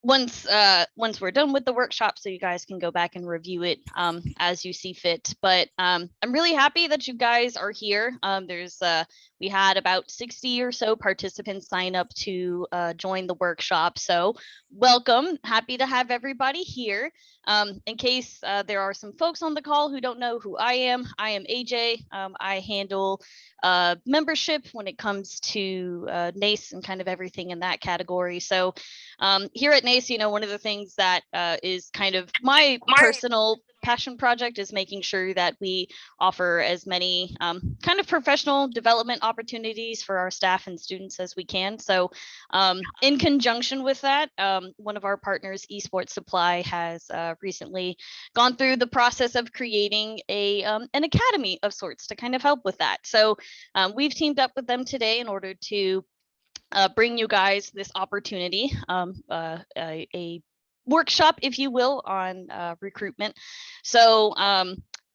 once we're done with the workshop, so you guys can go back and review it as you see fit. But I'm really happy that you guys are here. We had about 60 or so participants sign up to join the workshop, so welcome. Happy to have everybody here. In case there are some folks on the call who don't know who I am AJ. I handle membership when it comes to NACE and kind of everything in that category. So here at NACE, one of the things that is kind of my personal passion project is making sure that we offer as many kind of professional development opportunities for our staff and students as we can. So in conjunction with that, one of our partners, Esports Supply, has recently gone through the process of creating an academy of sorts to kind of help with that. So we've teamed up with them today in order to bring you guys this opportunity, a workshop, if you will, on recruitment. So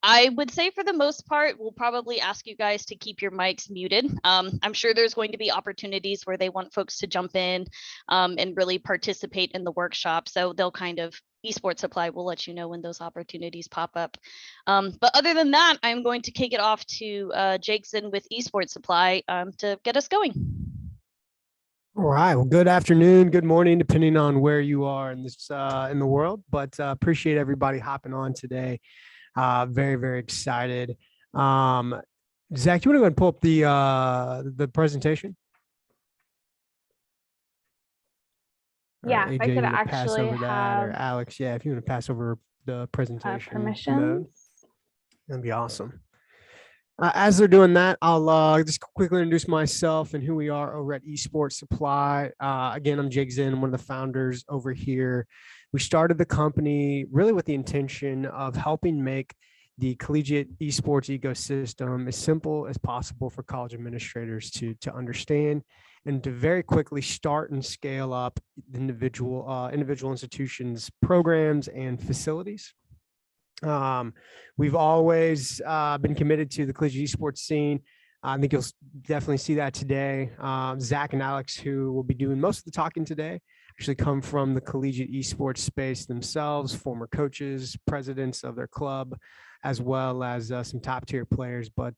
I would say for the most part, we'll probably ask you guys to keep your mics muted. I'm sure there's going to be opportunities where they want folks to jump in and really participate in the workshop. So they'll kind of, Esports Supply will let you know when those opportunities pop up. But other than that, I'm going to kick it off to Jakeson with Esports Supply to get us going. All right. Well, good afternoon, good morning, depending on where you are in this in the world. But appreciate everybody hopping on today. Very, very excited. Zach, you want to go and pull up the presentation? Yeah, AJ, I could pass actually over that, have or Alex, yeah, if you want to pass over the presentation permissions. mode, that'd be awesome. As they're doing that, I'll just quickly introduce myself and who we are over at Esports Supply. Again, I'm Jake Zinn, one of the founders over here. We started the company really with the intention of helping make the collegiate esports ecosystem as simple as possible for college administrators to understand and to very quickly start and scale up individual institutions, programs, and facilities. We've always been committed to the collegiate esports scene. I think you'll definitely see that today. Zach and Alex, who will be doing most of the talking today, actually come from the collegiate esports space themselves, former coaches, presidents of their club, as well as some top tier players. But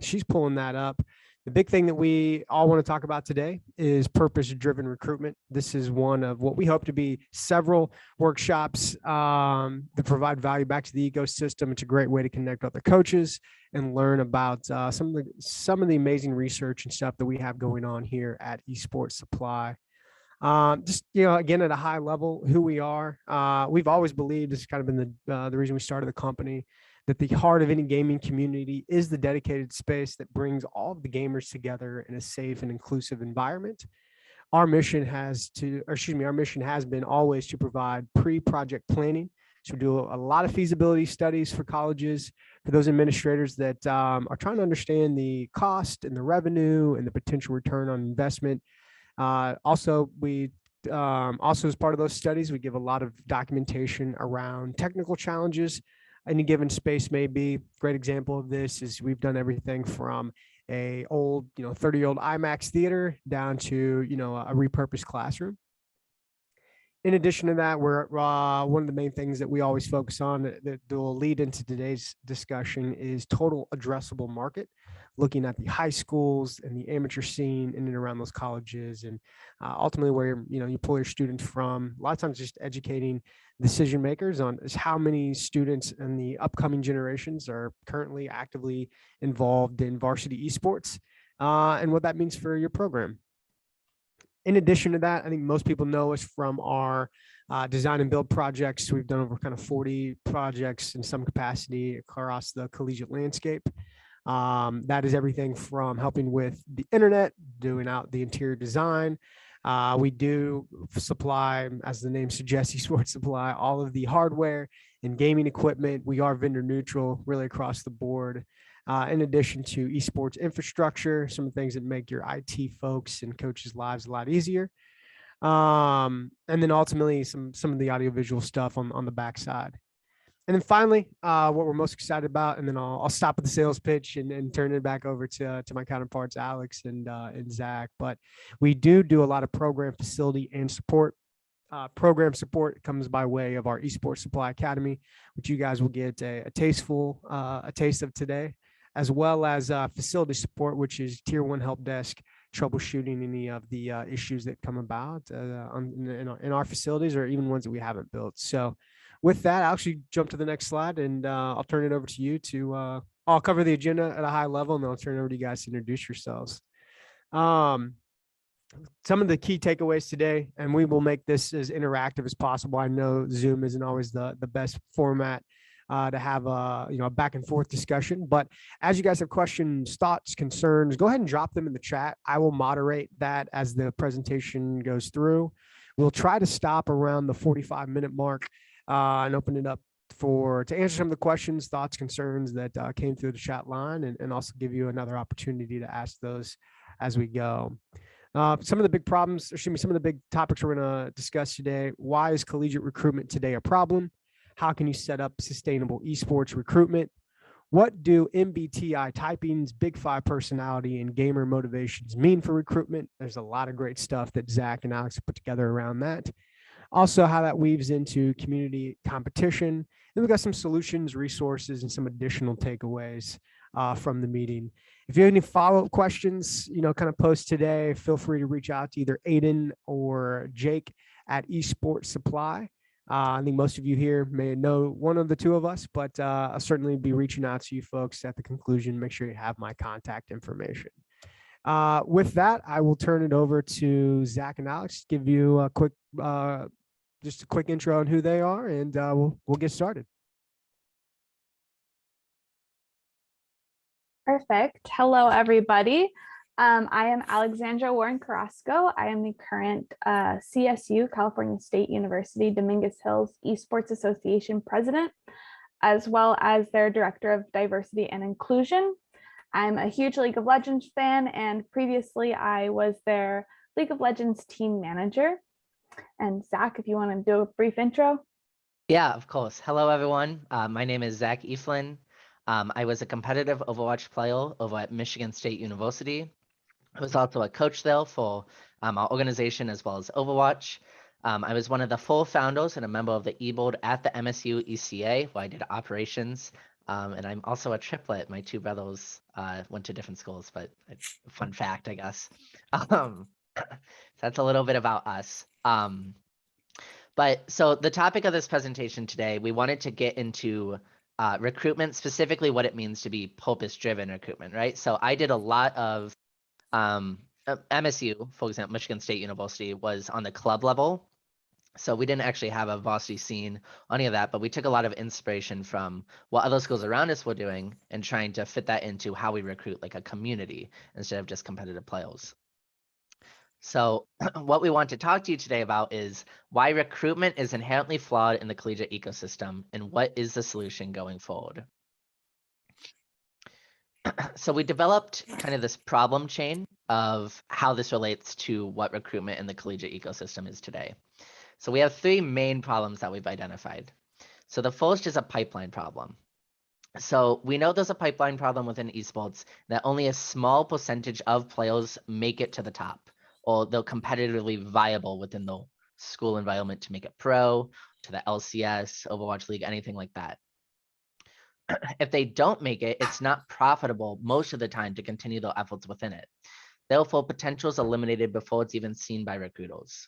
she's pulling that up. The big thing that we all want to talk about today is purpose-driven recruitment. This is one of what we hope to be several workshops that provide value back to the ecosystem. It's a great way to connect with other coaches and learn about some of the amazing research and stuff that we have going on here at Esports Supply. Just, again, at a high level, who we are. We've always believed, this has kind of been the reason we started the company, that the heart of any gaming community is the dedicated space that brings all of the gamers together in a safe and inclusive environment. Our mission has been always to provide pre-project planning. So we do a lot of feasibility studies for colleges, for those administrators that are trying to understand the cost and the revenue and the potential return on investment. Also, as part of those studies, we give a lot of documentation around technical challenges any given space may be. Great example of this is we've done everything from a old, 30-year-old IMAX theater down to, a repurposed classroom. In addition to that, we're one of the main things that we always focus on that will lead into today's discussion is total addressable market, looking at the high schools and the amateur scene in and around those colleges, and ultimately where you pull your students from. A lot of times, just educating decision makers on is how many students in the upcoming generations are currently actively involved in varsity esports, and what that means for your program. In addition to that, I think most people know us from our design and build projects. We've done over kind of 40 projects in some capacity across the collegiate landscape. That is everything from helping with the internet, doing out the interior design. We do supply, as the name suggests, Esports Supply, all of the hardware and gaming equipment. We are vendor neutral really across the board. In addition to esports infrastructure, some of the things that make your IT folks and coaches' lives a lot easier. And then ultimately some of the audiovisual stuff on the backside. And then finally, what we're most excited about, and then I'll stop with the sales pitch and turn it back over to my counterparts, Alex and Zach. But we do a lot of program facility and support. Program support comes by way of our Esports Supply Academy, which you guys will get a taste of today, as well as facility support, which is tier 1 help desk, troubleshooting any of the issues that come about in our facilities, or even ones that we haven't built. So with that, I'll actually jump to the next slide, and I'll turn it over to you to I'll cover the agenda at a high level, and then I'll turn it over to you guys to introduce yourselves. Some of the key takeaways today, and we will make this as interactive as possible. I know Zoom isn't always the best format to have a back and forth discussion, but as you guys have questions, thoughts, concerns, go ahead and drop them in the chat. I will moderate that as the presentation goes through. We'll try to stop around the 45-minute mark and open it up to answer some of the questions, thoughts, concerns that came through the chat line, and also give you another opportunity to ask those as we go. Some of the big problems, some of the big topics we're going to discuss today. Why is collegiate recruitment today a problem? How can you set up sustainable esports recruitment? What do MBTI typings, Big Five personality, and gamer motivations mean for recruitment? There's a lot of great stuff that Zach and Alex put together around that. Also, how that weaves into community competition. Then we've got some solutions, resources, and some additional takeaways from the meeting. If you have any follow-up questions, kind of post today, feel free to reach out to either Aiden or Jake at Esports Supply. I think most of you here may know one of the two of us, but I'll certainly be reaching out to you folks at the conclusion. Make sure you have my contact information. With that, I will turn it over to Zach and Alex to give you a quick, just a quick intro on who they are, and we'll get started. Perfect. Hello, everybody. I am Alexandra Warren Carrasco. I am the current CSU, California State University, Dominguez Hills Esports Association president, as well as their director of diversity and inclusion. I'm a huge League of Legends fan, and previously I was their League of Legends team manager. And Zach, if you want to do a brief intro. Yeah, of course. Hello, everyone. My name is Zach Eflin. I was a competitive Overwatch player over at Michigan State University. I was also a coach there for our organization as well as Overwatch. I was one of the 4 founders and a member of the e-board at the MSU ECA, where I did operations. And I'm also a triplet. My 2 brothers went to different schools, but fun fact, I guess. So that's a little bit about us. But so the topic of this presentation today, we wanted to get into recruitment, specifically what it means to be purpose-driven recruitment, right? So I did a lot of MSU, for example, Michigan State University, was on the club level. So we didn't actually have a varsity scene or any of that, but we took a lot of inspiration from what other schools around us were doing and trying to fit that into how we recruit like a community instead of just competitive players. So what we want to talk to you today about is why recruitment is inherently flawed in the collegiate ecosystem and what is the solution going forward. So we developed kind of this problem chain of how this relates to what recruitment in the collegiate ecosystem is today. So we have 3 main problems that we've identified. So the first is a pipeline problem. So we know there's a pipeline problem within esports that only a small percentage of players make it to the top, or they're competitively viable within the school environment to make it pro, to the LCS, Overwatch League, anything like that. If they don't make it, it's not profitable most of the time to continue their efforts within it. Therefore, potential is eliminated before it's even seen by recruiters.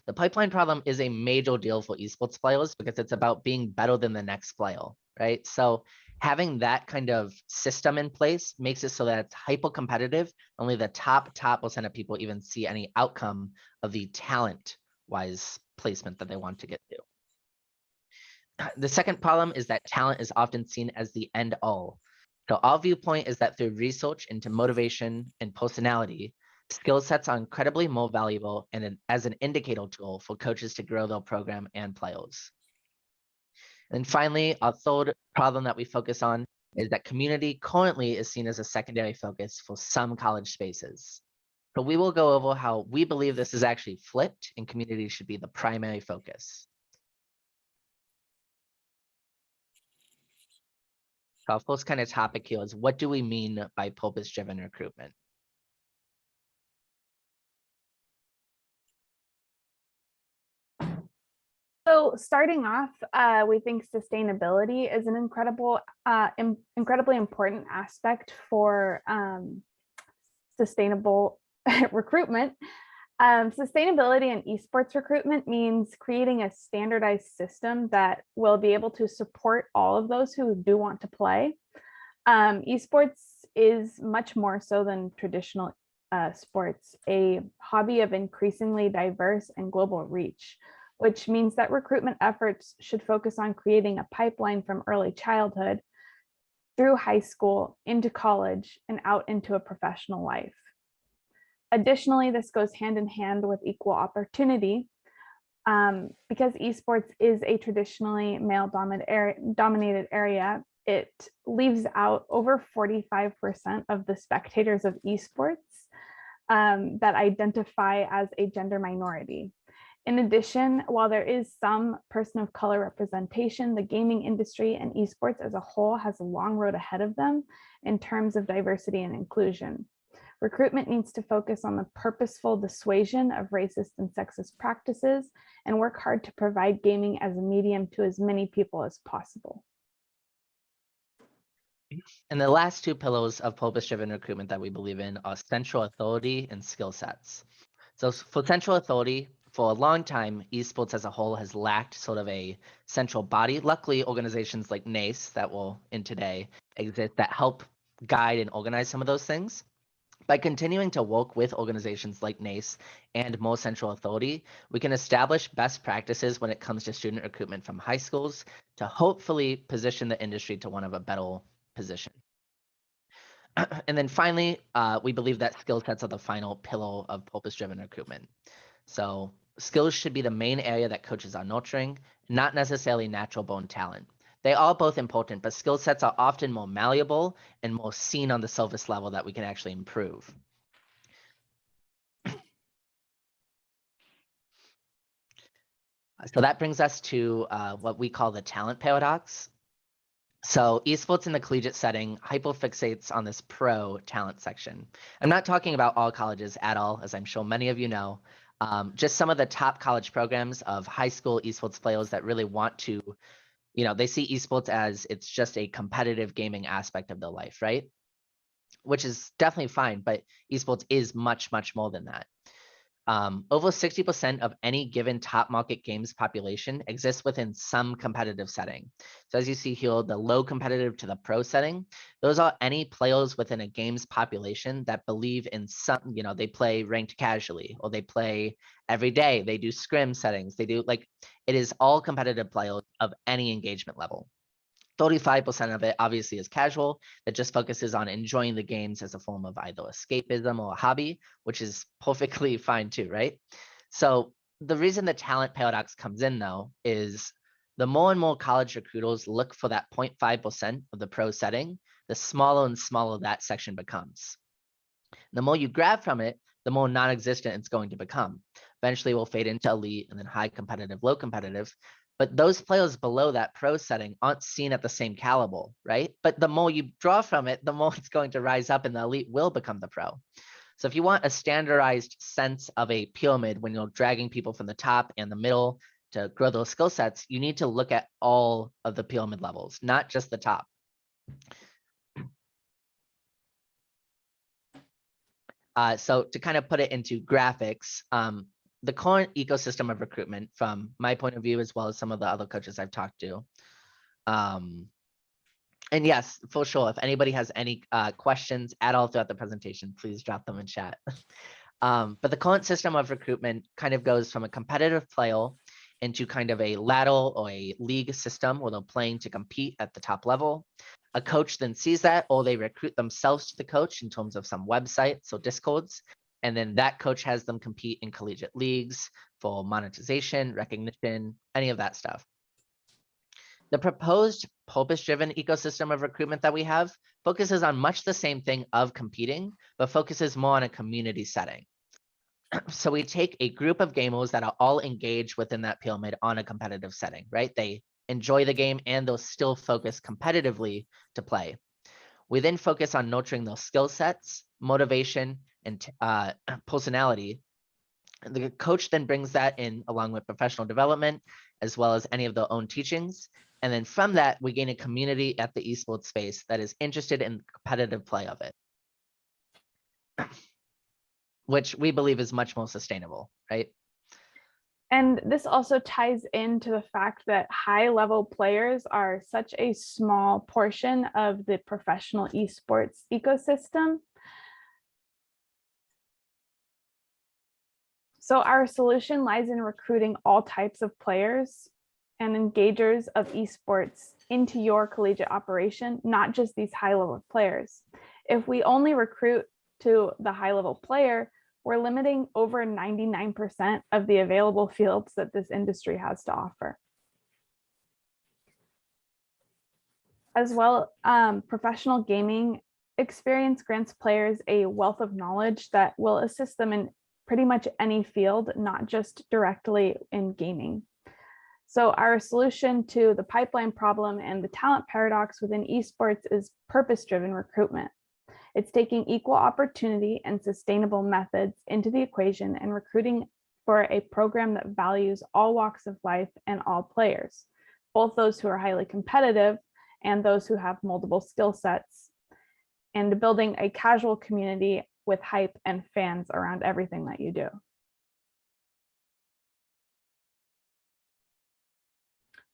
The pipeline problem is a major deal for esports players because it's about being better than the next player, right? So having that kind of system in place makes it so that it's hyper competitive. Only the top percent of people even see any outcome of the talent-wise placement that they want to get to. The second problem is that talent is often seen as the end all. So our viewpoint is that through research into motivation and personality, skill sets are incredibly more valuable and as an indicator tool for coaches to grow their program and players. And finally, our third problem that we focus on is that community currently is seen as a secondary focus for some college spaces. So we will go over how we believe this is actually flipped and community should be the primary focus. our first kind of topic here is, what do we mean by purpose-driven recruitment? So starting off, we think sustainability is an incredibly important aspect for sustainable recruitment. Sustainability in esports recruitment means creating a standardized system that will be able to support all of those who do want to play. Esports is much more so than traditional sports, a hobby of increasingly diverse and global reach, which means that recruitment efforts should focus on creating a pipeline from early childhood through high school, into college, and out into a professional life. Additionally, this goes hand in hand with equal opportunity, because esports is a traditionally male-dominated area. It leaves out over 45% of the spectators of esports that identify as a gender minority. In addition, while there is some person of color representation, the gaming industry and esports as a whole has a long road ahead of them in terms of diversity and inclusion. Recruitment needs to focus on the purposeful dissuasion of racist and sexist practices and work hard to provide gaming as a medium to as many people as possible. And the last two pillars of purpose-driven recruitment that we believe in are central authority and skill sets. So for central authority, for a long time, esports as a whole has lacked sort of a central body. Luckily, organizations like NACE that will in today exist that help guide and organize some of those things. By continuing to work with organizations like NACE and more central authority, we can establish best practices when it comes to student recruitment from high schools to hopefully position the industry to one of a better position. And then finally, we believe that skill sets are the final pillar of purpose-driven recruitment. So skills should be the main area that coaches are nurturing, not necessarily natural born talent. They are both important, but skill sets are often more malleable and more seen on the surface level that we can actually improve. So that brings us to what we call the talent paradox. So esports in the collegiate setting hyperfixates on this pro talent section. I'm not talking about all colleges at all, as I'm sure many of you know. Just some of the top college programs of high school esports players that really want to, they see esports as it's just a competitive gaming aspect of their life, right? Which is definitely fine, but esports is much, much more than that. Over 60% of any given top market games population exists within some competitive setting. So as you see here, the low competitive to the pro setting, those are any players within a game's population that believe in some, they play ranked casually, or they play every day, they do scrim settings, it is all competitive players of any engagement level. 35% of it obviously is casual, that just focuses on enjoying the games as a form of either escapism or a hobby, which is perfectly fine too, right? So the reason the talent paradox comes in though is the more and more college recruiters look for that 0.5% of the pro setting, the smaller and smaller that section becomes. The more you grab from it, the more non-existent it's going to become. Eventually we'll fade into elite and then high competitive, low competitive. But those players below that pro setting aren't seen at the same caliber, right? But the more you draw from it, the more it's going to rise up and the elite will become the pro. So if you want a standardized sense of a pyramid when you're dragging people from the top and the middle to grow those skill sets, you need to look at all of the pyramid levels, not just the top. So to kind of put it into graphics, the current ecosystem of recruitment from my point of view, as well as some of the other coaches I've talked to. And yes, for sure, if anybody has any questions at all throughout the presentation, please drop them in chat. But the current system of recruitment kind of goes from a competitive player into kind of a ladder or a league system where they're playing to compete at the top level. A coach then sees that, or they recruit themselves to the coach in terms of some websites or discords. And then that coach has them compete in collegiate leagues for monetization, recognition, any of that stuff. The proposed purpose-driven ecosystem of recruitment that we have focuses on much the same thing of competing, but focuses more on a community setting. So we take a group of gamers that are all engaged within that pyramid on a competitive setting, right? They enjoy the game and they'll still focus competitively to play. We then focus on nurturing those skill sets, motivation, and personality. And the coach then brings that in along with professional development, as well as any of their own teachings. And then from that, we gain a community at the esports space that is interested in the competitive play of it, which we believe is much more sustainable, right? And this also ties into the fact that high-level players are such a small portion of the professional esports ecosystem. So our solution lies in recruiting all types of players and engagers of esports into your collegiate operation, not just these high-level players. If we only recruit to the high-level player, we're limiting over 99% of the available fields that this industry has to offer. As well, professional gaming experience grants players a wealth of knowledge that will assist them in pretty much any field, not just directly in gaming. So our solution to the pipeline problem and the talent paradox within esports is purpose-driven recruitment. It's taking equal opportunity and sustainable methods into the equation and recruiting for a program that values all walks of life and all players, both those who are highly competitive and those who have multiple skill sets, and building a casual community with hype and fans around everything that you do.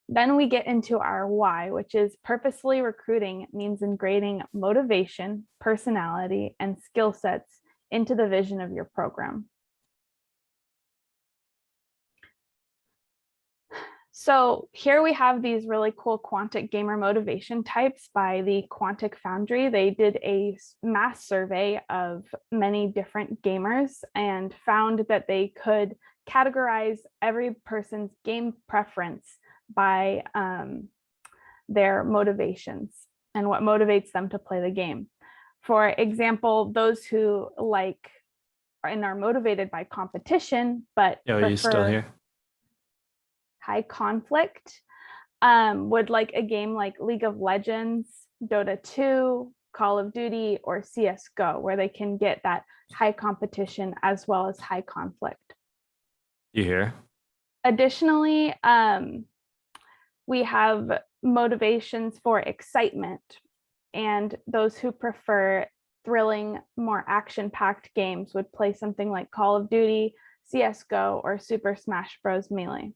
Then we get into our why, which is purposefully recruiting means ingraining motivation, personality, and skill sets into the vision of your program. So here we have these really cool Quantic gamer motivation types by the Quantic Foundry. They did a mass survey of many different gamers and found that they could categorize every person's game preference by their motivations and what motivates them to play the game. For example, those who like and are motivated by competition, but Yo, are you still here? High conflict, would like a game like League of Legends, Dota 2, Call of Duty, or CSGO, where they can get that high competition as well as high conflict. You here? Additionally, we have motivations for excitement, and those who prefer thrilling, more action-packed games would play something like Call of Duty, CSGO, or Super Smash Bros. Melee.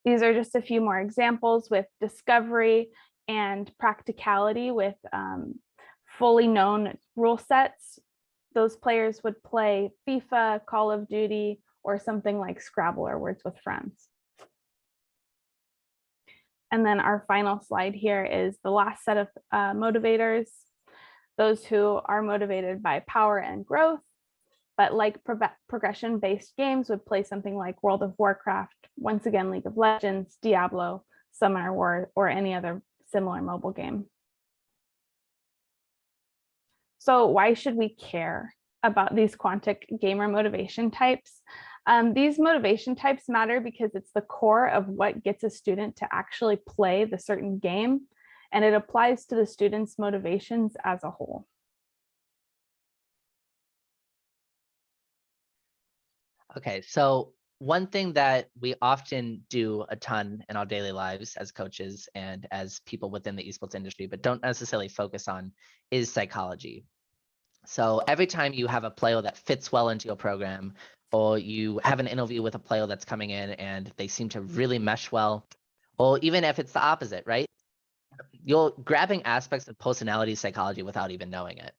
These are just a few more examples with discovery and practicality with fully known rule sets. Those players would play FIFA, Call of Duty, or something like Scrabble or Words with Friends. And then our final slide here is the last set of motivators, those who are motivated by power and growth, but like progression-based games would play something like World of Warcraft, once again, League of Legends, Diablo, Summoner War, or any other similar mobile game. So why should we care about these Quantic gamer motivation types? These motivation types matter because it's the core of what gets a student to actually play the certain game, and it applies to the student's motivations as a whole. Okay, so one thing that we often do a ton in our daily lives as coaches and as people within the esports industry, but don't necessarily focus on, is psychology. So every time you have a player that fits well into your program, or you have an interview with a player that's coming in and they seem to really mesh well, or even if it's the opposite, right? You're grabbing aspects of personality psychology without even knowing it.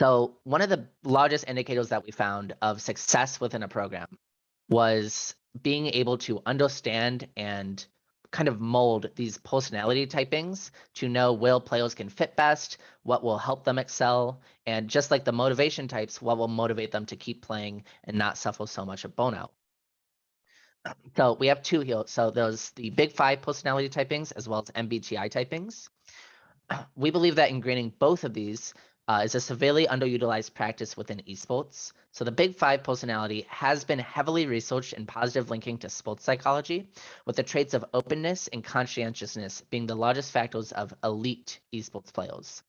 So one of the largest indicators that we found of success within a program was being able to understand and kind of mold these personality typings to know where players can fit best, what will help them excel, and just like the motivation types, what will motivate them to keep playing and not suffer so much of burnout. So we have two here. So there's the big 5 personality typings as well as MBTI typings. We believe that ingraining both of these is a severely underutilized practice within esports. So the Big Five personality has been heavily researched in positive linking to sports psychology, with the traits of openness and conscientiousness being the largest factors of elite esports players.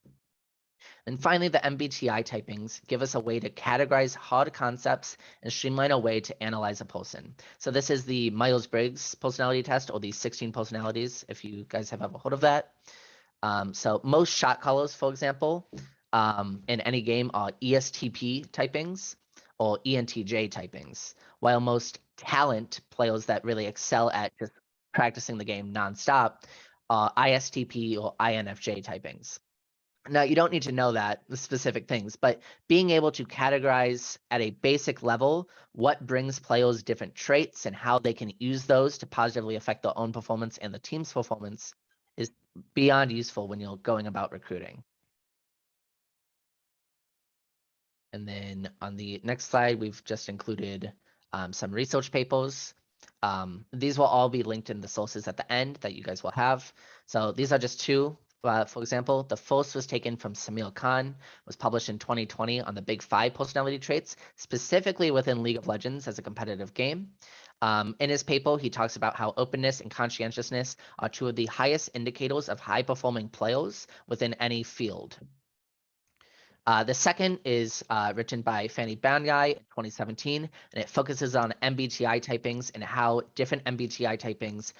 And finally, the MBTI typings give us a way to categorize hard concepts and streamline a way to analyze a person. So this is the Myers-Briggs personality test, or the 16 personalities, if you guys have ever heard of that. So most shot callers, for example, in any game are ESTP typings or ENTJ typings, while most talent players that really excel at just practicing the game nonstop are ISTP or INFJ typings. Now, you don't need to know that, the specific things, but being able to categorize at a basic level what brings players different traits and how they can use those to positively affect their own performance and the team's performance is beyond useful when you're going about recruiting. And then on the next slide, we've just included some research papers. These will all be linked in the sources at the end that you guys will have. So these are just two. For example, the first was taken from Samir Khan, was published in 2020 on the Big Five personality traits, specifically within League of Legends as a competitive game. In his paper, he talks about how openness and conscientiousness are two of the highest indicators of high-performing players within any field. The second is written by Fanny Banyai in 2017, and it focuses on MBTI typings and how different MBTI typings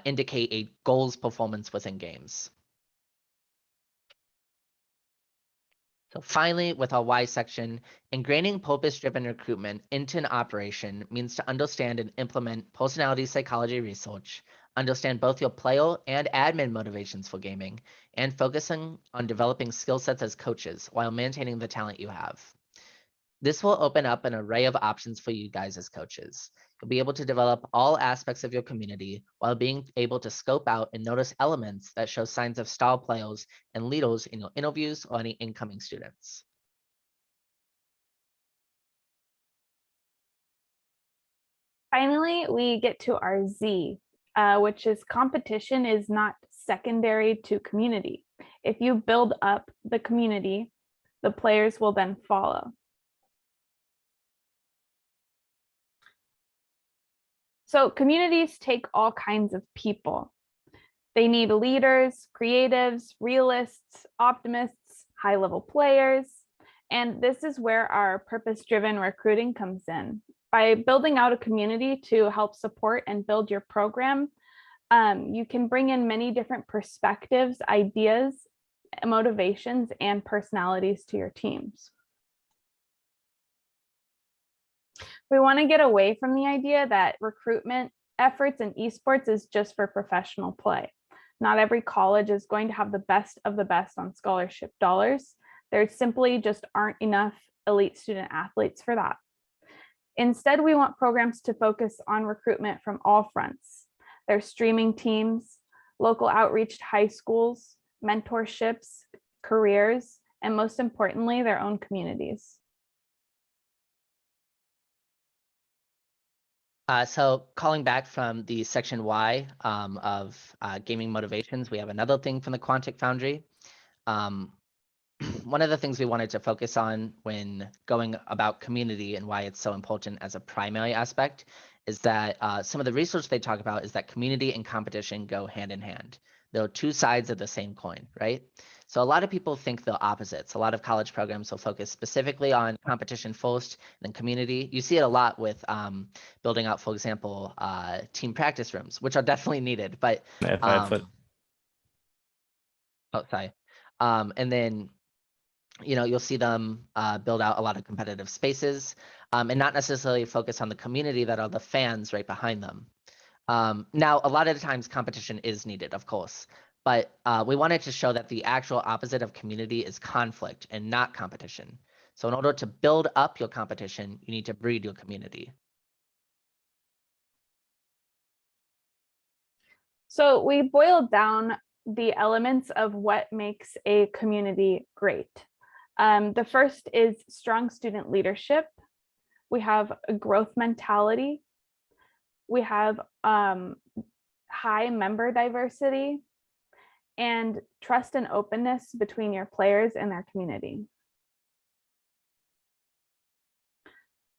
indicate a goals performance within games. So finally, with our why section, ingraining purpose-driven recruitment into an operation means to understand and implement personality psychology research, understand both your player and admin motivations for gaming, and focusing on developing skill sets as coaches while maintaining the talent you have. This will open up an array of options for you guys as coaches. You'll be able to develop all aspects of your community while being able to scope out and notice elements that show signs of star players and leaders in your interviews or any incoming students. Finally, we get to our Z, which is competition is not secondary to community. If you build up the community, the players will then follow. So communities take all kinds of people. They need leaders, creatives, realists, optimists, high-level players. And this is where our purpose-driven recruiting comes in. By building out a community to help support and build your program, you can bring in many different perspectives, ideas, motivations, and personalities to your teams. We want to get away from the idea that recruitment efforts in esports is just for professional play. Not every college is going to have the best of the best on scholarship dollars. There simply just aren't enough elite student athletes for that. Instead, we want programs to focus on recruitment from all fronts. Their streaming teams, local outreach to high schools, mentorships, careers, and most importantly, their own communities. So calling back from the section Y of gaming motivations, we have another thing from the Quantic Foundry. One of the things we wanted to focus on when going about community and why it's so important as a primary aspect is that some of the research they talk about is that community and competition go hand in hand. They're two sides of the same coin, right? So a lot of people think they're opposites. A lot of college programs will focus specifically on competition first, then community. You see it a lot with building out, for example, team practice rooms, which are definitely needed. But and then you'll see them build out a lot of competitive spaces and not necessarily focus on the community that are the fans right behind them. Now, a lot of the times competition is needed, of course, but we wanted to show that the actual opposite of community is conflict and not competition. So in order to build up your competition, you need to breed your community. So we boiled down the elements of what makes a community great. The first is strong student leadership. We have a growth mentality. We have high member diversity and trust and openness between your players and their community.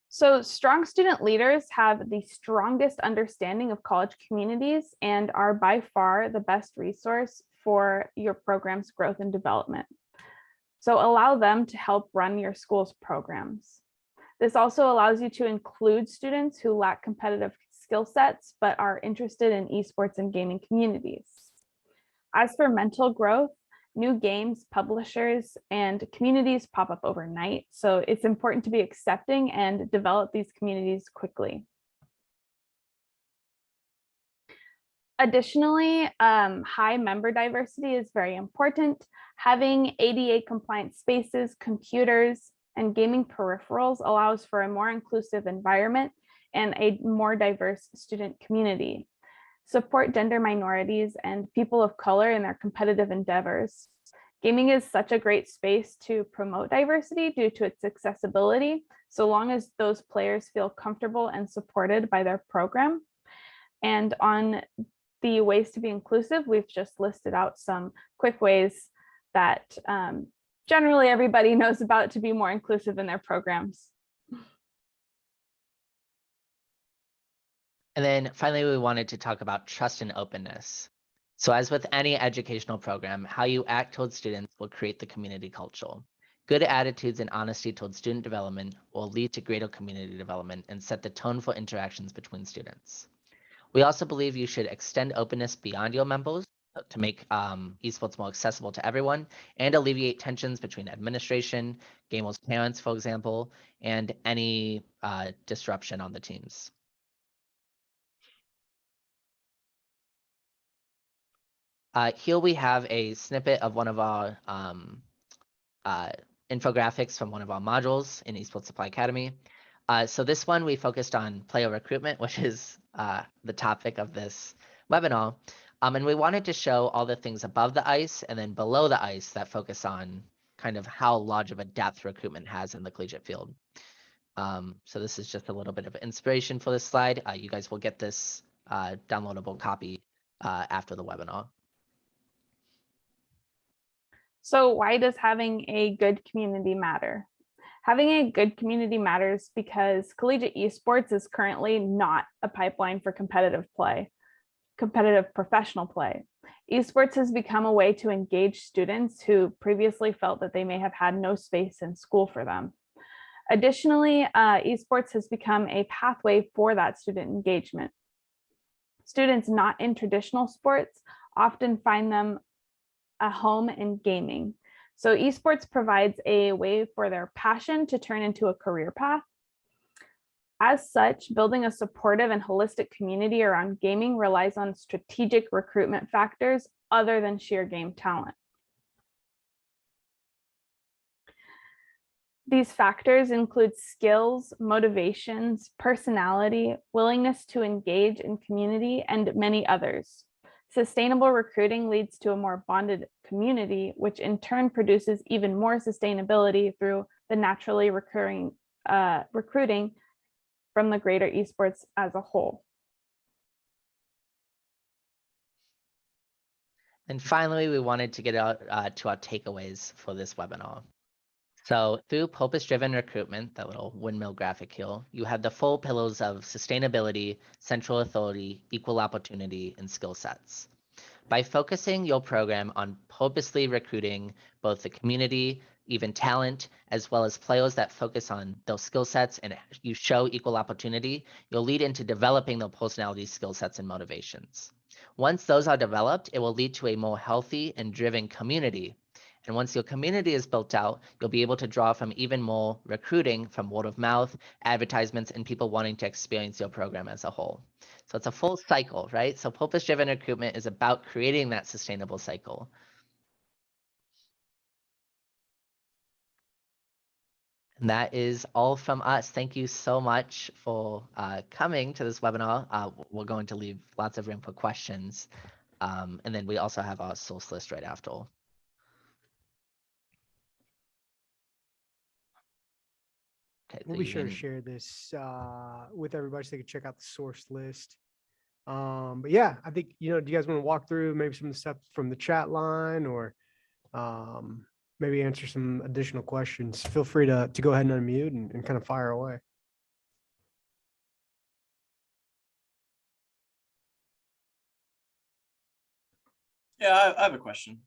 So strong student leaders have the strongest understanding of college communities and are by far the best resource for your program's growth and development. So allow them to help run your school's programs. This also allows you to include students who lack competitive skill sets but are interested in esports and gaming communities. As for mental growth, new games, publishers, and communities pop up overnight. So it's important to be accepting and develop these communities quickly. Additionally, high member diversity is very important. Having ADA compliant spaces, computers, and gaming peripherals allows for a more inclusive environment and a more diverse student community. Support gender minorities and people of color in their competitive endeavors. Gaming is such a great space to promote diversity due to its accessibility, so long as those players feel comfortable and supported by their program. And on the ways to be inclusive, we've just listed out some quick ways that generally everybody knows about to be more inclusive in their programs. And then finally, we wanted to talk about trust and openness. So as with any educational program, how you act towards students will create the community culture. Good attitudes and honesty towards student development will lead to greater community development and set the tone for interactions between students. We also believe you should extend openness beyond your members to make esports more accessible to everyone and alleviate tensions between administration, gamers' parents, for example, and any disruption on the teams. Here we have a snippet of one of our infographics from one of our modules in Esports Supply Academy. So this one we focused on player recruitment, which is the topic of this webinar. And we wanted to show all the things above the ice and then below the ice that focus on kind of how large of a depth recruitment has in the collegiate field. So this is just a little bit of inspiration for this slide. You guys will get this downloadable copy after the webinar. So why does having a good community matter? Having a good community matters because collegiate esports is currently not a pipeline for competitive professional play. Esports has become a way to engage students who previously felt that they may have had no space in school for them. Additionally, esports has become a pathway for that student engagement. Students not in traditional sports often find them a home in gaming. So esports provides a way for their passion to turn into a career path. As such, building a supportive and holistic community around gaming relies on strategic recruitment factors other than sheer game talent. These factors include skills, motivations, personality, willingness to engage in community, and many others. Sustainable recruiting leads to a more bonded community, which in turn produces even more sustainability through the naturally recurring recruiting from the greater esports as a whole. And finally, we wanted to get out to our takeaways for this webinar. So through purpose-driven recruitment, that little windmill graphic here, you have the full pillars of sustainability, central authority, equal opportunity, and skill sets. By focusing your program on purposely recruiting both the community, even talent, as well as players that focus on those skill sets and you show equal opportunity, you'll lead into developing their personality, skill sets, and motivations. Once those are developed, it will lead to a more healthy and driven community. And once your community is built out, you'll be able to draw from even more recruiting from word of mouth, advertisements, and people wanting to experience your program as a whole. So it's a full cycle, right? So purpose-driven recruitment is about creating that sustainable cycle. And that is all from us. Thank you so much for coming to this webinar. We're going to leave lots of room for questions. And then we also have our source list right after. Okay, We'll be sure to share this with everybody so they can check out the source list. But yeah, I think, do you guys want to walk through maybe some of the stuff from the chat line, or maybe answer some additional questions? Feel free to go ahead and unmute and kind of fire away. Yeah, I have a question.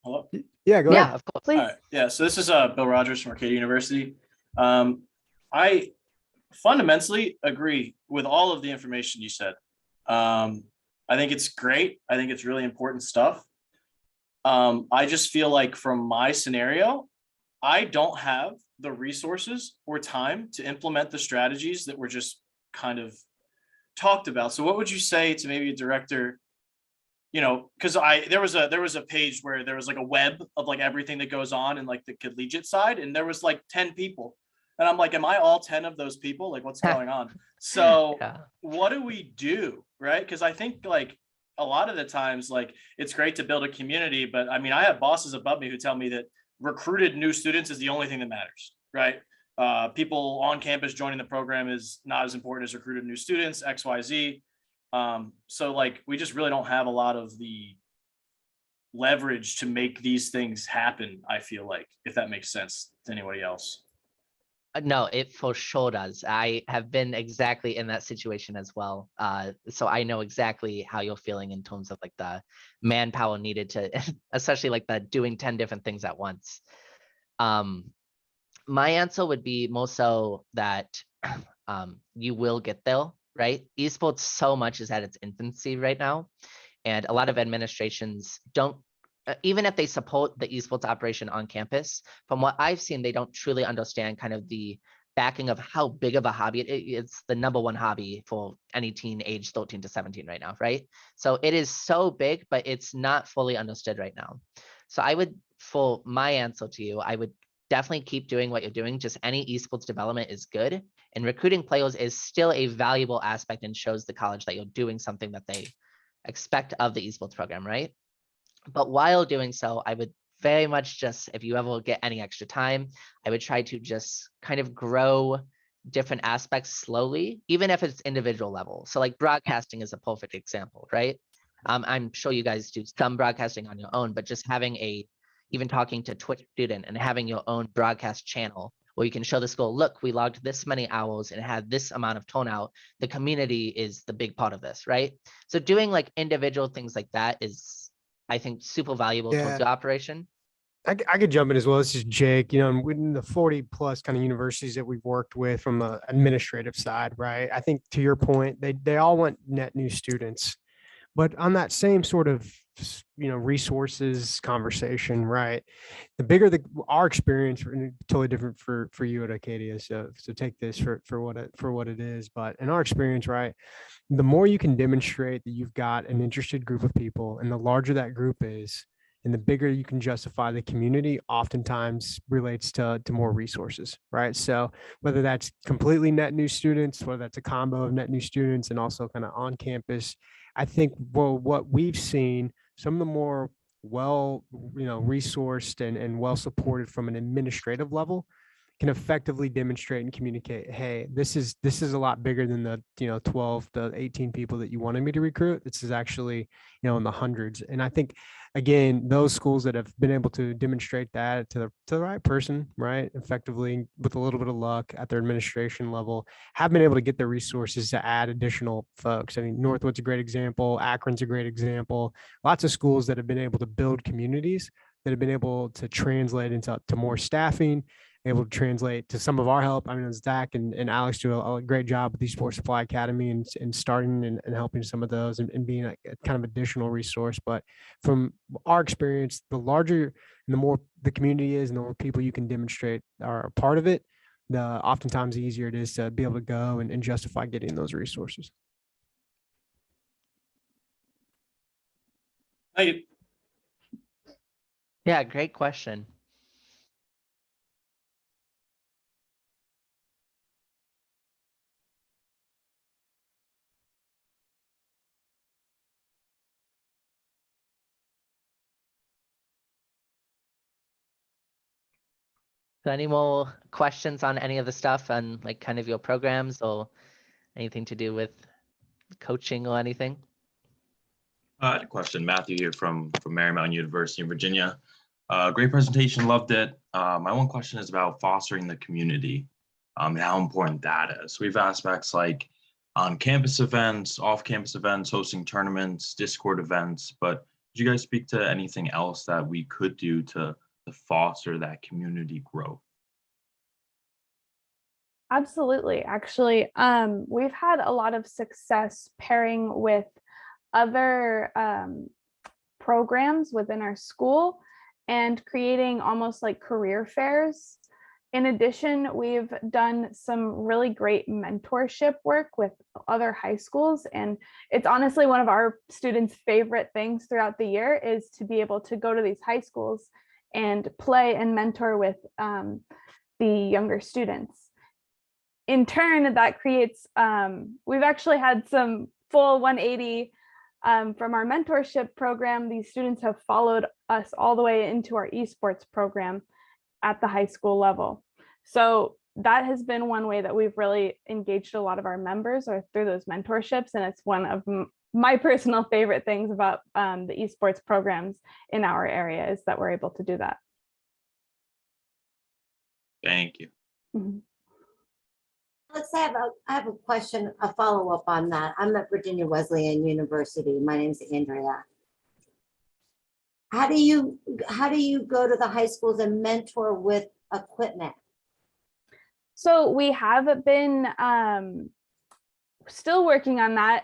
Hello? Yeah, go Yeah, ahead. of course. Please. All right. Yeah, so this is Bill Rogers from Arcadia University. I fundamentally agree with all of the information you said. I think it's great. I think it's really important stuff. I just feel like from my scenario, I don't have the resources or time to implement the strategies that were just kind of talked about. So what would you say to maybe a director, because there was a page where there was like a web of like everything that goes on in like the collegiate side, and there was like 10 people. And I'm like, am I all 10 of those people? Like, what's going on? So Yeah. what do we do? Right. Because I think like a lot of the times, like it's great to build a community, but I mean, I have bosses above me who tell me that recruited new students is the only thing that matters. Right. People on campus joining the program is not as important as recruited new students, XYZ. So like we just really don't have a lot of the leverage to make these things happen, I feel like, if that makes sense to anybody else. No, it for sure does. I have been exactly in that situation as well. So I know exactly how you're feeling in terms of like the manpower needed to, especially like the doing 10 different things at once. My answer would be more so that you will get there, right? Esports so much is at its infancy right now. And a lot of administrations don't, even if they support the esports operation on campus, from what I've seen, they don't truly understand kind of the backing of how big of a hobby it's the number one hobby for any teen age 13 to 17 right now, right? So it is so big, but it's not fully understood right now. So I would, for my answer to you, I would definitely keep doing what you're doing. Just any esports development is good. And recruiting players is still a valuable aspect and shows the college that you're doing something that they expect of the esports program, right? But while doing so, I would very much just, if you ever get any extra time, I would try to just kind of grow different aspects slowly, even if it's individual level. So like broadcasting is a perfect example, right? I'm sure you guys do some broadcasting on your own, but just having even talking to Twitch student and having your own broadcast channel where you can show the school, look, we logged this many hours and had this amount of turnout. The community is the big part of this, right? So doing like individual things like that is, I think, super valuable towards Yeah. the operation. I could jump in as well. This is Jake. Within the 40 plus kind of universities that we've worked with from the administrative side, right? I think to your point, they all want net new students, but on that same sort of resources conversation, right? The bigger our experience, totally different for you at Acadia. So take this for what it is. But in our experience, right, the more you can demonstrate that you've got an interested group of people, and the larger that group is, and the bigger you can justify the community, oftentimes relates to more resources, right? So whether that's completely net new students, whether that's a combo of net new students and also kind of on campus, I think what we've seen, some of the more resourced and well supported from an administrative level can effectively demonstrate and communicate, hey, this is a lot bigger than the 12 to 18 people that you wanted me to recruit. This is actually in the hundreds. And I think, again, those schools that have been able to demonstrate that to the right person, right, effectively with a little bit of luck at their administration level, have been able to get the resources to add additional folks. I mean, Northwood's a great example. Akron's a great example. Lots of schools that have been able to build communities that have been able to translate into more staffing, able to translate to some of our help. I mean, Zach and Alex do a great job with the Esports Supply Academy and starting and helping some of those and being a kind of additional resource. But from our experience, the larger and the more the community is and the more people you can demonstrate are a part of it, the oftentimes the easier it is to be able to go and justify getting those resources. Thank you. Yeah, great question. So any more questions on any of the stuff and like kind of your programs or anything to do with coaching or anything? I had a question. Matthew here from Marymount University in Virginia. Great presentation, loved it. My one question is about fostering the community and how important that is. We have aspects like on-campus events, off-campus events, hosting tournaments, Discord events, but could you guys speak to anything else that we could do to foster that community growth? Absolutely. Actually, we've had a lot of success pairing with other programs within our school and creating almost like career fairs. In addition, we've done some really great mentorship work with other high schools. And it's honestly one of our students' favorite things throughout the year is to be able to go to these high schools and play and mentor with the younger students. In turn, that creates, we've actually had some full 180 from our mentorship program. These students have followed us all the way into our esports program at the high school level. So that has been one way that we've really engaged a lot of our members or through those mentorships. And it's one of my personal favorite things about the esports programs in our area is that we're able to do that. Thank you. Mhm. I have a question, a follow-up on that. I'm at Virginia Wesleyan University. My name's Andrea. How do you go to the high schools and mentor with equipment? So we have been still working on that.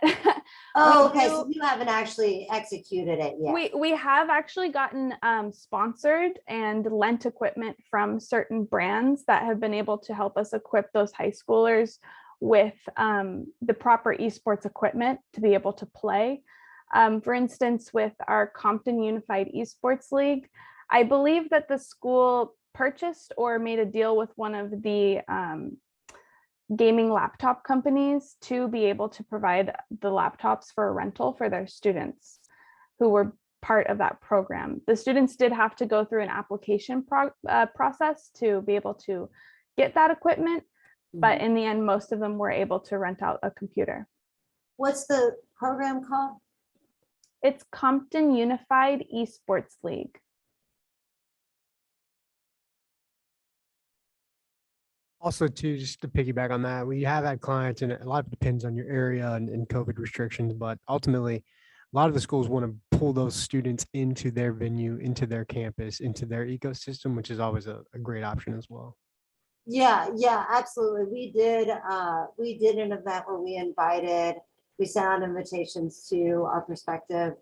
Oh, okay. So you haven't actually executed it yet. We have actually gotten sponsored and lent equipment from certain brands that have been able to help us equip those high schoolers with the proper esports equipment to be able to play. For instance, with our Compton Unified Esports League, I believe that the school purchased or made a deal with one of the gaming laptop companies to be able to provide the laptops for a rental for their students who were part of that program. The students did have to go through an application process to be able to get that equipment, but in the end, most of them were able to rent out a computer. What's the program called? It's Compton Unified Esports League. Also, too, just to piggyback on that, we have had clients, and a lot of it depends on your area and COVID restrictions, but ultimately, a lot of the schools want to pull those students into their venue, into their campus, into their ecosystem, which is always a great option as well. Yeah, absolutely. We did an event where we sent out invitations to our prospective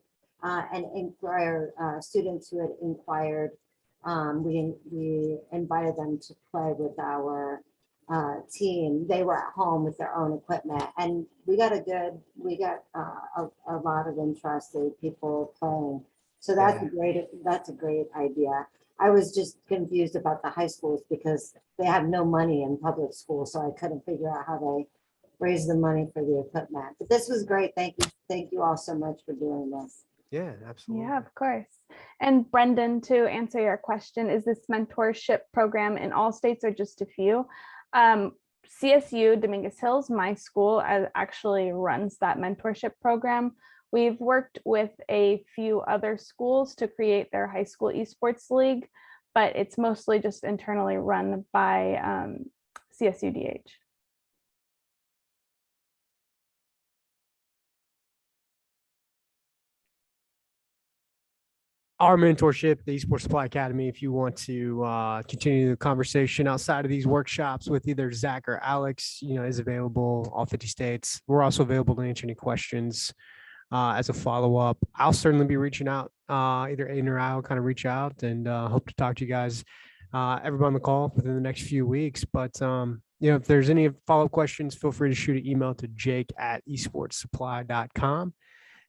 and students who had inquired. We invited them to play with our team. They were at home with their own equipment, and we got a lot of interested people playing. So that's a great idea. I was just confused about the high schools because they have no money in public school, so I couldn't figure out how they raise the money for the equipment. But this was great. Thank you all so much for doing this. Yeah, absolutely. Yeah, of course. And Brendan, to answer your question, is this mentorship program in all states or just a few? CSU Dominguez Hills, my school, actually runs that mentorship program. We've worked with a few other schools to create their high school esports league, but it's mostly just internally run by CSUDH. Our mentorship, the Esports Supply Academy, if you want to continue the conversation outside of these workshops with either Zach or Alex, is available all 50 states. We're also available to answer any questions as a follow-up. I'll certainly be reaching out, either Aiden or I will kind of reach out and hope to talk to you guys, everybody on the call within the next few weeks. But, if there's any follow-up questions, feel free to shoot an email to jake@esportsupply.com.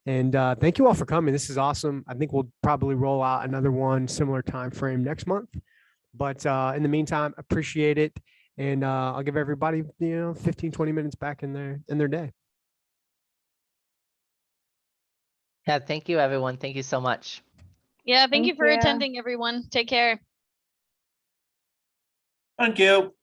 And thank you all for coming. This is awesome. I think we'll probably roll out another one similar time frame next month. But in the meantime, appreciate it. And I'll give everybody, 15, 20 minutes back in their day. Yeah, thank you, everyone. Thank you so much. Yeah, thank you Thank for you. attending, everyone. Take care. Thank you.